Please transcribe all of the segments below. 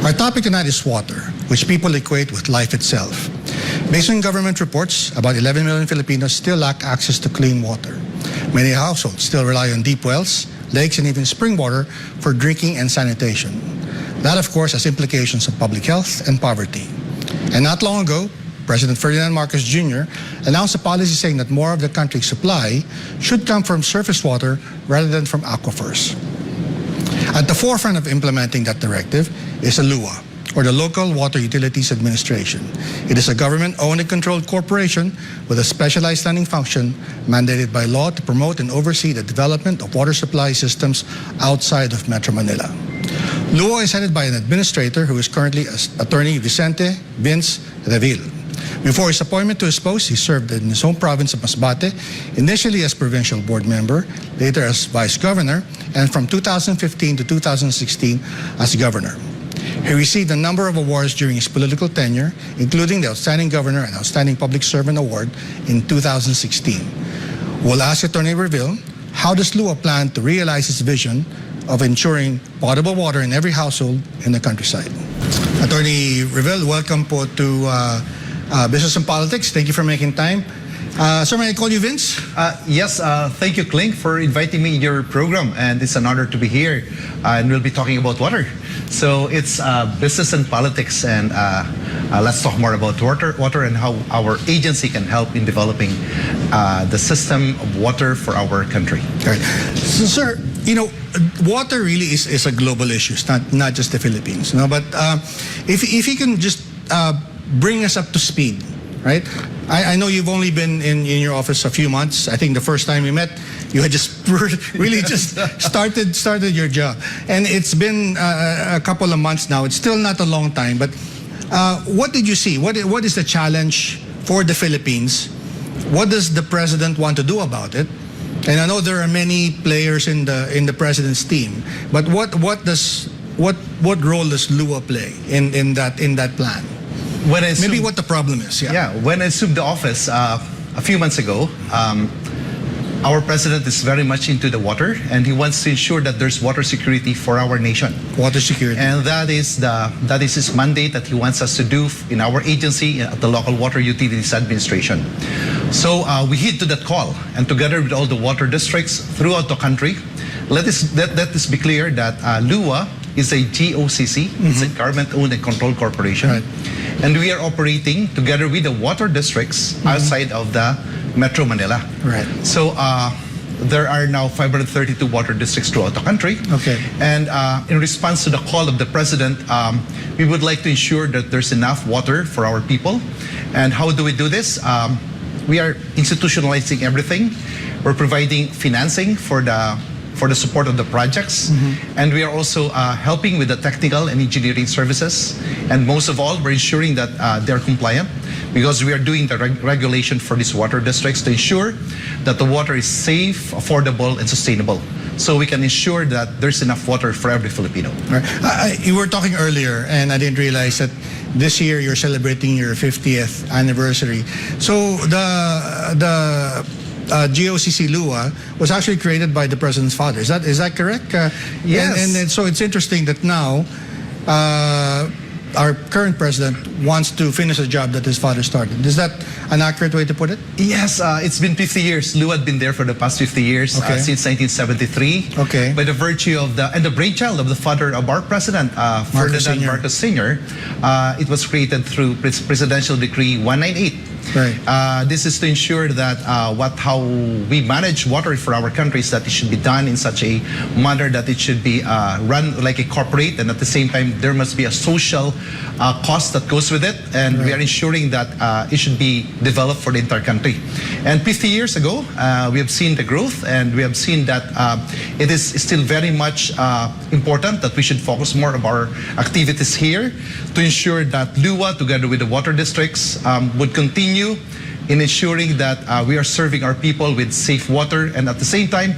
Our topic tonight is water, which people equate with life itself. Based on government reports, about 11 million Filipinos still lack access to clean water. Many households still rely on deep wells, lakes, and even spring water for drinking and sanitation. That, of course, has implications of public health and poverty. And not long ago, President Ferdinand Marcos Jr. announced a policy saying that more of the country's supply should come from surface water rather than from aquifers. At the forefront of implementing that directive is LWUA, or the Local Water Utilities Administration. It is a government-owned and controlled corporation with a specialized standing function mandated by law to promote and oversee the development of water supply systems outside of Metro Manila. LWUA is headed by an administrator who is currently Attorney Vicente Revil. Before his appointment to his post, he served in his home province of Masbate, initially as provincial board member, later as vice governor, and from 2015 to 2016 as governor. He received a number of awards during his political tenure, including the Outstanding Governor and Outstanding Public Servant Award in 2016. We'll ask Attorney Revil, how does LWUA plan to realize its vision of ensuring potable water in every household in the countryside? Attorney Revil, welcome po to Business and Politics. Thank you for making time. Sir, may I call you Vince? Yes, thank you, Klink, for inviting me in your program, and it's an honor to be here. And we'll be talking about water. So it's business and politics, and let's talk more about water and how our agency can help in developing the system of water for our country. All right. So, sir, you know, water really is a global issue. It's not just the Philippines. No? But if you can just bring us up to speed, right? I know you've only been in your office a few months. I think the first time we met, you had just really just started your job. And it's been a couple of months now. It's still not a long time. But what did you see? What is the challenge for the Philippines? What does the president want to do about it? And I know there are many players in the president's team. But what role does LWUA play in that plan? Maybe what the problem is. Yeah, when I assumed the office a few months ago, our president is very much into the water, and he wants to ensure that there's water security for our nation. Water security. And that is his mandate that he wants us to do in our agency at the Local Water Utilities Administration. So we heed to that call, and together with all the water districts throughout the country, let this be clear that LWUA is a GOCC, it's a government-owned and controlled corporation. Right. And we are operating together with the water districts outside of the Metro Manila. Right. So there are now 532 water districts throughout the country. Okay. And in response to the call of the president, we would like to ensure that there's enough water for our people. And how do we do this? We are institutionalizing everything. We're providing financing for the support of the projects. And we are also helping with the technical and engineering services. And most of all, we're ensuring that they're compliant, because we are doing the regulation for these water districts to ensure that the water is safe, affordable, and sustainable. So we can ensure that there's enough water for every Filipino. Right. You were talking earlier, and I didn't realize that this year you're celebrating your 50th anniversary. So the GOCC LWUA was actually created by the president's father. Is that correct? Yes. And so it's interesting that now our current president wants to finish a job that his father started. Is that an accurate way to put it? Yes, it's been 50 years. LWUA had been there for the past 50 years, since 1973. Okay. By the virtue of the brainchild of the father of our president, Ferdinand Marcos Sr., it was created through Presidential Decree 198. Right. This is to ensure that how we manage water for our countries, that it should be done in such a manner that it should be run like a corporate, and at the same time there must be a social cost that goes with it, and we are ensuring that it should be developed for the entire country. And 50 years ago, we have seen the growth, and we have seen that it is still very much important that we should focus more of our activities here to ensure that LWUA, together with the water districts, would continue in ensuring that we are serving our people with safe water, and at the same time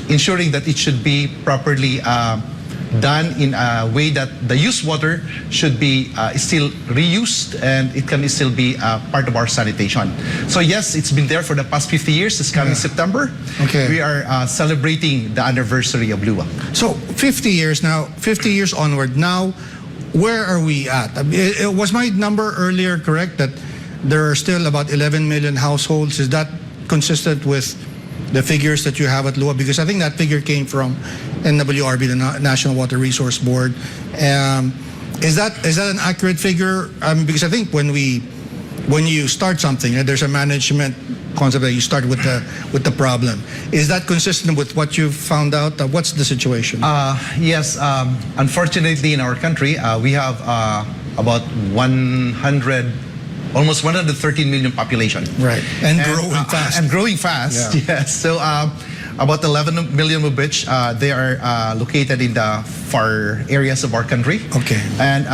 ensuring that it should be properly done in a way that the used water should be still reused, and it can still be part of our sanitation. So yes, it's been there for the past 50 years. This coming September, we are celebrating the anniversary of LWUA. So 50 years now, 50 years onward now, where are we at? Was my number earlier correct that there are still about 11 million households? Is that consistent with the figures that you have at LWUA? Because I think that figure came from NWRB, the National Water Resource Board. Is that an accurate figure? Because I think when you start something, there's a management concept that you start with the problem. Is that consistent with what you've found out? What's the situation? Yes. Unfortunately, in our country, we have about almost 113 million population. Right. And growing fast. And growing fast, yeah. yes. So about 11 million of which they are located in the far areas of our country. Okay. And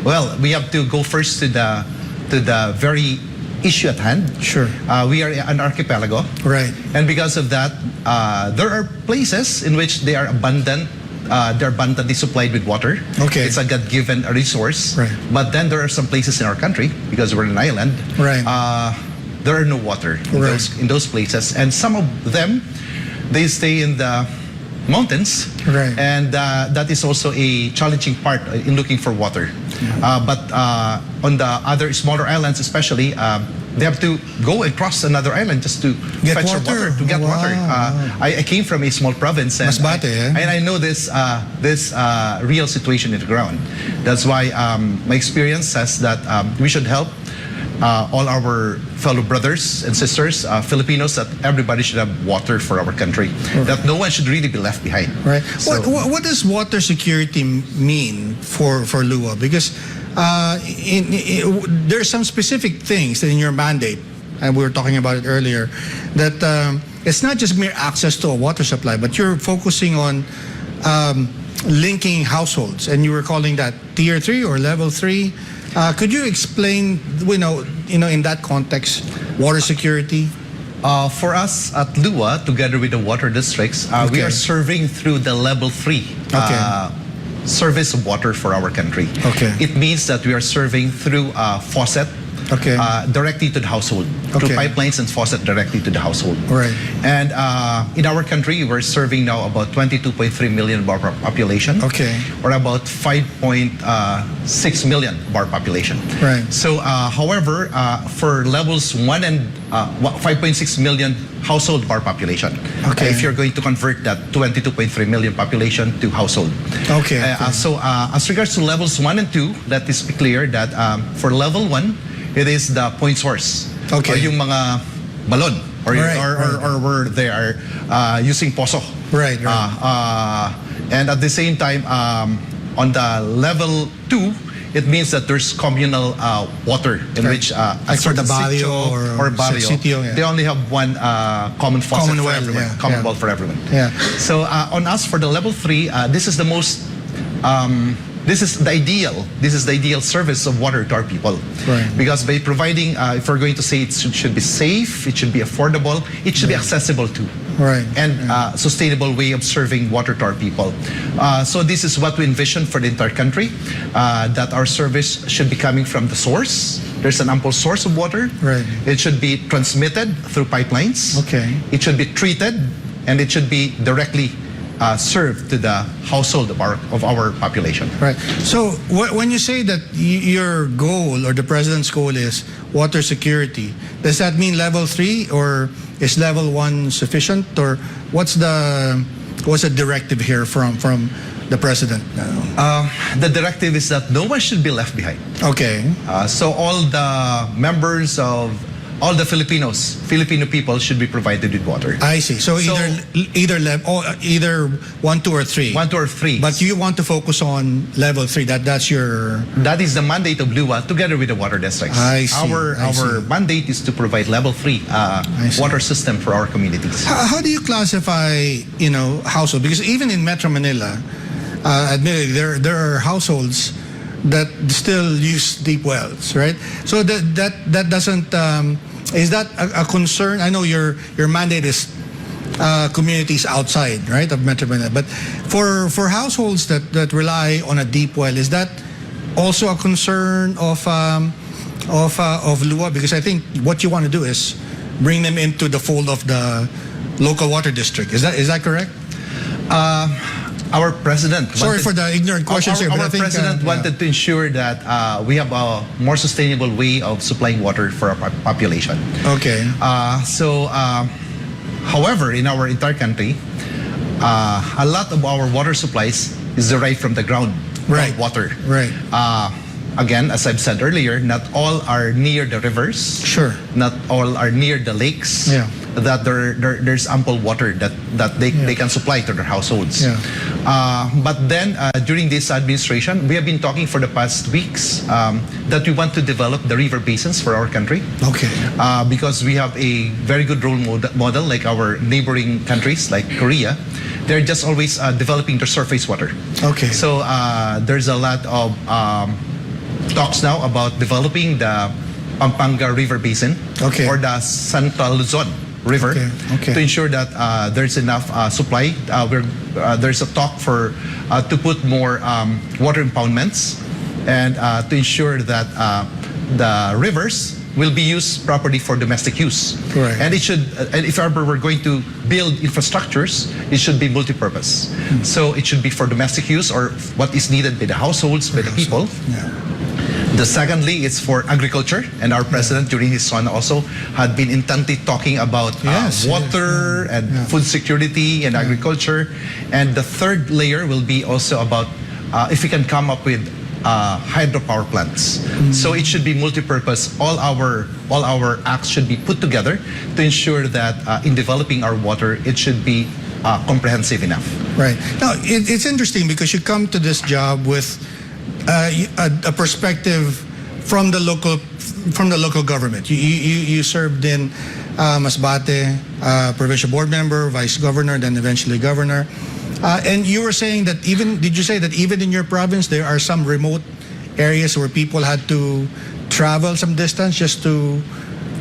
well, we have to go first to the very issue at hand. Sure. We are an archipelago. Right. And because of that, there are places in which they are abundant. They're abundantly supplied with water. Okay. It's a God-given resource. Right. But then there are some places in our country, because we're an island, Right. there are no water in those places. And some of them, they stay in the mountains. Right. And that is also a challenging part in looking for water. But on the other smaller islands especially, they have to go and cross another island just to Get fetch water. water, to get water. I came from a small province, and Masbate, and I know this real situation in the ground. That's why my experience says that we should help all our fellow brothers and sisters, Filipinos, that everybody should have water for our country, that no one should really be left behind. Right. So, What does water security mean for LWUA? Because there are some specific things in your mandate, and we were talking about it earlier, that it's not just mere access to a water supply, but you're focusing on linking households, and you were calling that Tier 3 or Level 3. Could you explain, in that context, water security? for us at LWUA, together with the water districts, we are serving through the Level 3 service of water for our country. Okay. It means that we are serving through faucet directly to the household, through pipelines and faucet directly to the household. Right. And in our country, we're serving now about 22.3 million of our population, or about 5.6 million of our population. Right. So, however, for levels 1 and 5.6 million household of our population. If you're going to convert that 22.3 million population to household. So, as regards to levels 1 and 2, let us be clear that for level 1, it is the point source. Or yung mga balon, or where they are using poso. And at the same time, on the level 2, it means that there's communal water in which, like for the barrio or barrio, they only have one common faucet for everyone, common well for everyone. So on us for the level 3, this is the most, this is the ideal service of water to our people. Because by providing, if we're going to say it should be safe, it should be affordable, it should be accessible too. And sustainable way of serving water to our people. So this is what we envision for the entire country, that our service should be coming from the source. There's an ample source of water. It should be transmitted through pipelines. It should be treated, and it should be directly served to the household of our population. So when you say that your goal or the president's goal is water security, does that mean level 3, or is level 1 sufficient, or what's the directive here from the president? The directive is that no one should be left behind. So all the members of all the Filipino people should be provided with water. I see. So either 1, 2, or 3. 1, 2, or 3. But you want to focus on level 3. That is the mandate of LWUA together with the water districts. Our mandate is to provide level 3 water system for our communities. How do you classify, household? Because even in Metro Manila, admittedly, there are households that still use deep wells, right? So that doesn't is that a concern? I know your mandate is communities outside, right, of Metro Manila, but for households that rely on a deep well, is that also a concern of LWUA? Because I think what you want to do is bring them into the fold of the local water district. Is that correct? Our president. Sorry for the ignorant questions here, but I Our think president wanted to ensure that we have a more sustainable way of supplying water for our population. Okay. However, in our entire country, a lot of our water supplies is derived from the groundwater. Right. Again, as I've said earlier, not all are near the rivers. Sure. Not all are near the lakes. Yeah. That there's ample water that they can supply to their households. Yeah. But then during this administration, we have been talking for the past weeks that we want to develop the river basins for our country. Okay. Because we have a very good role model like our neighboring countries like Korea. They're just always developing their surface water. Okay. So there's a lot of talks now about developing the Pampanga River Basin or the Central Luzon River to ensure that there's enough supply. There's a talk for to put more water impoundments and to ensure that the rivers will be used properly for domestic use. Right. And it should, and if ever we're going to build infrastructures, it should be multi-purpose. So it should be for domestic use or what is needed by the households, by the people. Yeah. The secondly, it's for agriculture, and our president during his son also had been intently talking about water and food security and agriculture. And the third layer will be also about if we can come up with hydropower plants. So it should be multi-purpose. All our acts should be put together to ensure that in developing our water, it should be comprehensive enough. Right. Now, it's interesting because you come to this job with a perspective from the local government. You served in Masbate, provincial board member, vice governor, then eventually governor. And you were saying that did you say that even in your province there are some remote areas where people had to travel some distance just to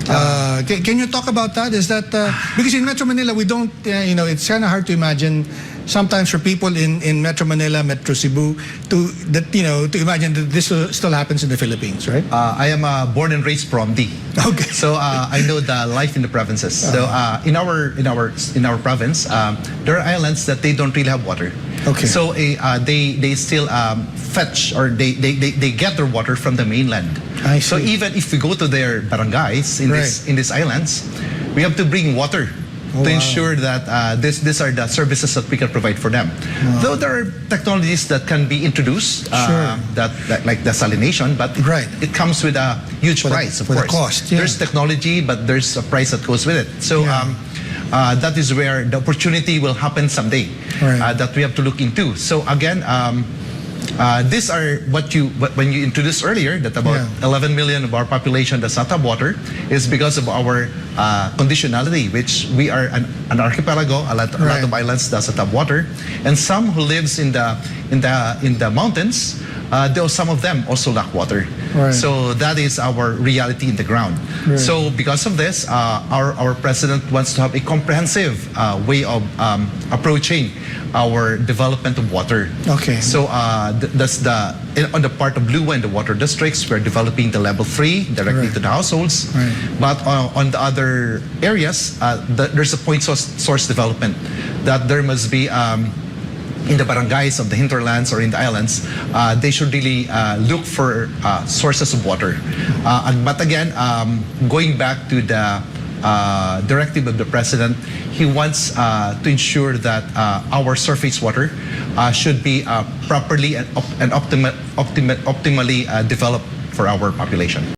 can you talk about that? Is that because in Metro Manila we don't it's kind of hard to imagine sometimes for people in Metro Manila, Metro Cebu to imagine that this still happens in the Philippines, right? I am born and raised from D. Okay. So I know the life in the provinces. So in our province, there are islands that they don't really have water. Okay. So they still fetch or they get their water from the mainland. I see. So even if we go to their barangays in these islands, we have to bring water to ensure that these are the services that we can provide for them. Though there are technologies that can be introduced, that like desalination, but it comes with a huge price, of course. The cost, There's technology, but there's a price that goes with it. So that is where the opportunity will happen someday that we have to look into. So again, these are when you introduced earlier that about 11 million of our population does not have water is because of our conditionality, which we are an archipelago. A lot of islands does not have water, and some who lives in the mountains, some of them also lack water. So that is our reality in the ground. So because of this, our president wants to have a comprehensive way of approaching our development of water. Okay. So that's on the part of LWUA and the water districts, we're developing the level 3 directly to the households. But on the other areas, there's a point source development that there must be in the barangays of the hinterlands or in the islands, they should really look for sources of water. But again, going back to the directive of the president, he wants to ensure that our surface water should be properly and optimally developed for our population.